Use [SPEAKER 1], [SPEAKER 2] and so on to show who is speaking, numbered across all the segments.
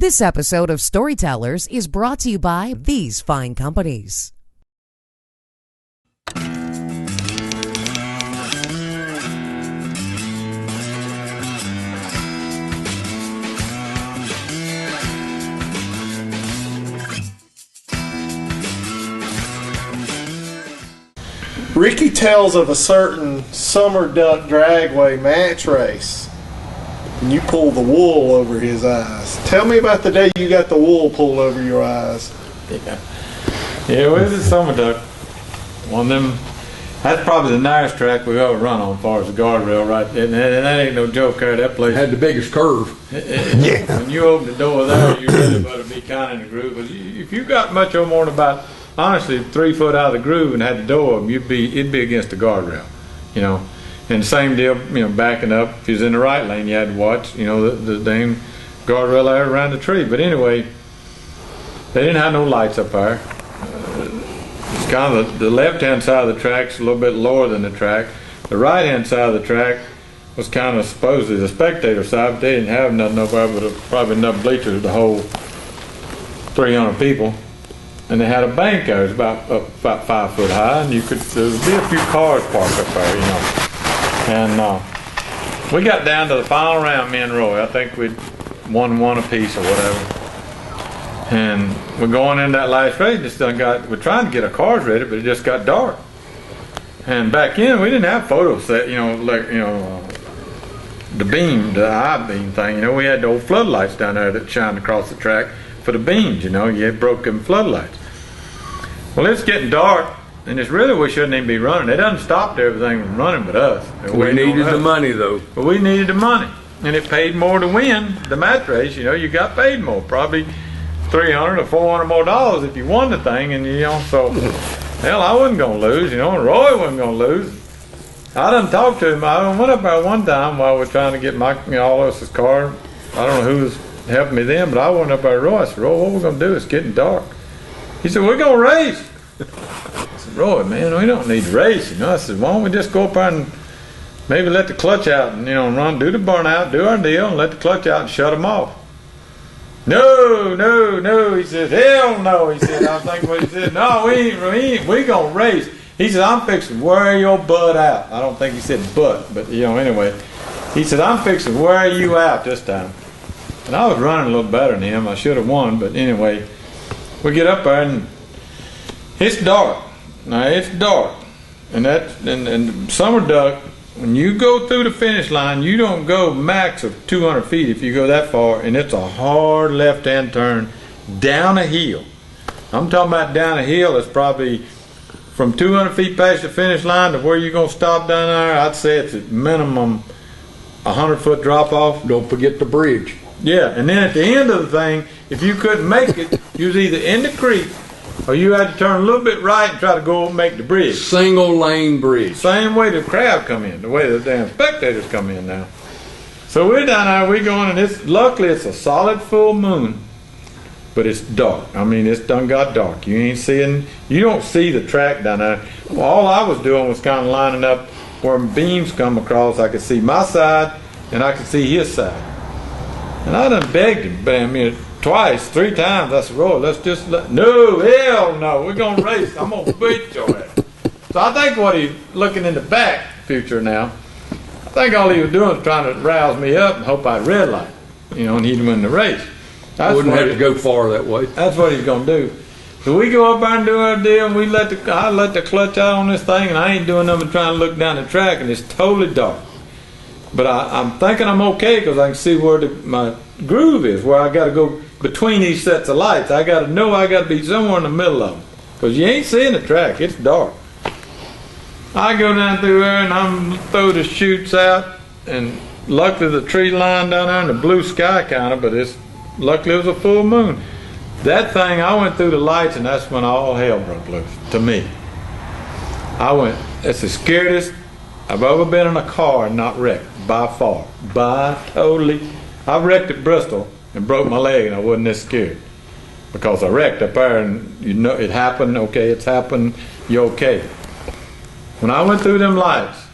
[SPEAKER 1] This episode of Storytellers is brought to you by these fine companies.
[SPEAKER 2] Rickie tells of a certain Summerduck Dragway match race, and you pulled the wool over his eyes. Tell me about the day you got the wool pulled over your eyes.
[SPEAKER 3] Yeah, well, it was a Summerduck. One of them, that's probably the nicest track we've ever run on as far as the guardrail, right? And that ain't no joke there. That place
[SPEAKER 4] had the biggest curve.
[SPEAKER 3] Yeah. When you open the door there, you really better be kind of in the groove. Because if you got much more than about, honestly, 3 foot out of the groove and had the door open, it'd be against the guardrail, you know. And same deal, you know, backing up. If you was in the right lane, you had to watch, you know, the dang guardrail there around the tree. But anyway, they didn't have no lights up there. It's kind of the left-hand side of the track's a little bit lower than the track. The right-hand side of the track was kind of supposedly the spectator side, but they didn't have nothing up there but probably enough bleachers to hold 300 people. And they had a bank there. It was about 5 foot high, and there would be a few cars parked up there, you know. And we got down to the final round, me and Roy. I think we'd won one apiece or whatever. And we're going in that last race. We're trying to get our cars ready, but it just got dark. And back then, we didn't have photo set, you know, like, you know, the beam, the I-beam thing. You know, we had the old floodlights down there that shined across the track for the beams, you know. You had broken floodlights. Well, it's getting dark, and it's really we shouldn't even be running. It doesn't stop everything from running but us.
[SPEAKER 4] We needed the money, though.
[SPEAKER 3] But we needed the money, and it paid more to win the match race. You know, you got paid more, probably $300 or $400 more dollars if you won the thing, and you know, so hell, I wasn't gonna lose. You know, and Roy wasn't gonna lose. I done talked to him. I went up there one time while we were trying to get all of us car. I don't know who was helping me then, but I went up there to Roy. I said, Roy, what we're gonna do? It's getting dark. He said, we're gonna race. I said, Roy, man, we don't need to race. You know, I said, why don't we just go up there and maybe let the clutch out and, you know, run, do the burnout, do our deal, and let the clutch out and shut them off. No, he said, hell no. He said, I think what he said, no, we gonna race. He said, I'm fixing to wear your butt out. I don't think he said butt, but you know, anyway. He said, I'm fixing to wear you out this time. And I was running a little better than him. I should have won, but anyway, we get up there and it's dark. Now it's dark. And Summerduck, when you go through the finish line, you don't go max of 200 feet if you go that far, and it's a hard left-hand turn down a hill. I'm talking about down a hill. It's probably from 200 feet past the finish line to where you're going to stop down there. I'd say it's at minimum 100-foot drop-off.
[SPEAKER 4] Don't forget the bridge.
[SPEAKER 3] Yeah, and then at the end of the thing, if you couldn't make it, you was either in the creek or you had to turn a little bit right and try to go and make the bridge.
[SPEAKER 4] Single lane bridge.
[SPEAKER 3] Same way the crowd come in, the way the damn spectators come in now. So we're down there, we're going, and luckily it's a solid full moon, but it's dark. I mean, it's done got dark. You don't see the track down there. Well, all I was doing was kind of lining up where beams come across. I could see my side and I could see his side. And I done begged him, but I mean, twice, 3 times. I said, Roy, let's just no, hell no, we're gonna race. I'm gonna beat your ass. So I think what he's looking in the back future now, I think all he was doing was trying to rouse me up and hope I'd red light, you know, and he'd win the race.
[SPEAKER 4] I wouldn't have to go far that way.
[SPEAKER 3] That's what he's gonna do. So we go up there and do our deal, and I let the clutch out on this thing, and I ain't doing nothing but trying to look down the track, and it's totally dark. But I'm thinking I'm okay because I can see where my groove is, where I got to go between these sets of lights. I got to know I got to be somewhere in the middle of them because you ain't seeing the track. It's dark. I go down through there and I'm throw the chutes out, and luckily the tree line down there and the blue sky kind of, but luckily it was a full moon. That thing, I went through the lights, and that's when all hell broke loose to me. It's the scariest I've ever been in a car and not wrecked, by far. I wrecked at Bristol and broke my leg, and I wasn't this scared. Because I wrecked up there, and you know it happened, okay, it's happened, you're okay. When I went through them lights,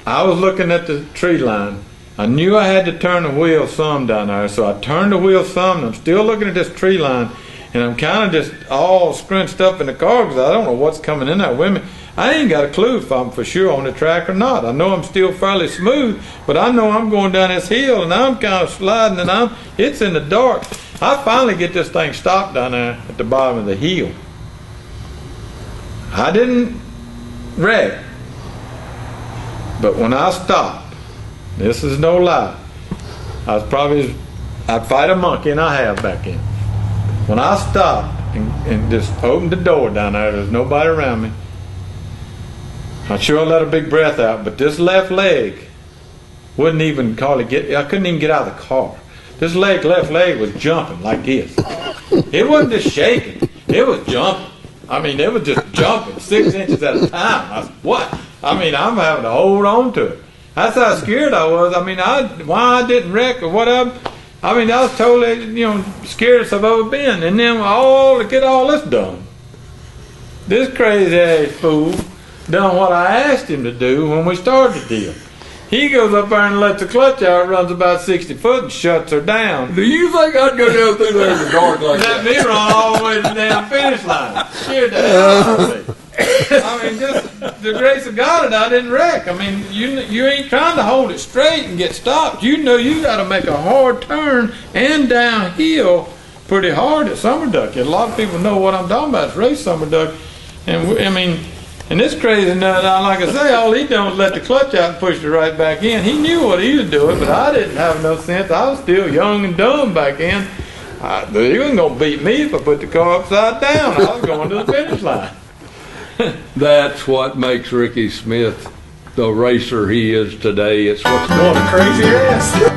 [SPEAKER 3] I was looking at the tree line, I knew I had to turn the wheel some down there, so I turned the wheel some, and I'm still looking at this tree line, and I'm kind of just all scrunched up in the car because I don't know what's coming in there with me. I ain't got a clue if I'm for sure on the track or not. I know I'm still fairly smooth, but I know I'm going down this hill, and I'm kind of sliding, and it's in the dark. I finally get this thing stopped down there at the bottom of the hill. I didn't wreck, but when I stopped, this is no lie, I'd fight a monkey, and I have back in. When I stopped and just opened the door down there's nobody around me. I sure let a big breath out, but this left leg wouldn't even I couldn't even get out of the car. This left leg was jumping like this. It wasn't just shaking, it was jumping. I mean, it was just jumping 6 inches at a time. I said, what? I mean, I'm having to hold on to it. That's how scared I was. I mean, why I didn't wreck or whatever. I mean, I was totally, scaredest I've ever been. And then to get all this done, this crazy ass fool done what I asked him to do when we started the deal. He goes up there and lets the clutch out, runs about 60 foot and shuts her down.
[SPEAKER 4] Do you think I'd go down through there in the dark like
[SPEAKER 3] Let
[SPEAKER 4] that?
[SPEAKER 3] me run all the way to the damn finish line. Scared the hell out of me. I mean, just the grace of God that I didn't wreck. I mean, you ain't trying to hold it straight and get stopped. You know you got to make a hard turn and downhill pretty hard at Summerduck. And a lot of people know what I'm talking about. It's race Summerduck. And and this crazy nut, like I say, all he done was let the clutch out and pushed it right back in. He knew what he was doing, but I didn't have no sense. I was still young and dumb back then. He wasn't going to beat me if I put the car upside down. I was going to the finish line.
[SPEAKER 4] That's what makes Rickie Smith the racer he is today. It's what's
[SPEAKER 2] What a crazy ass.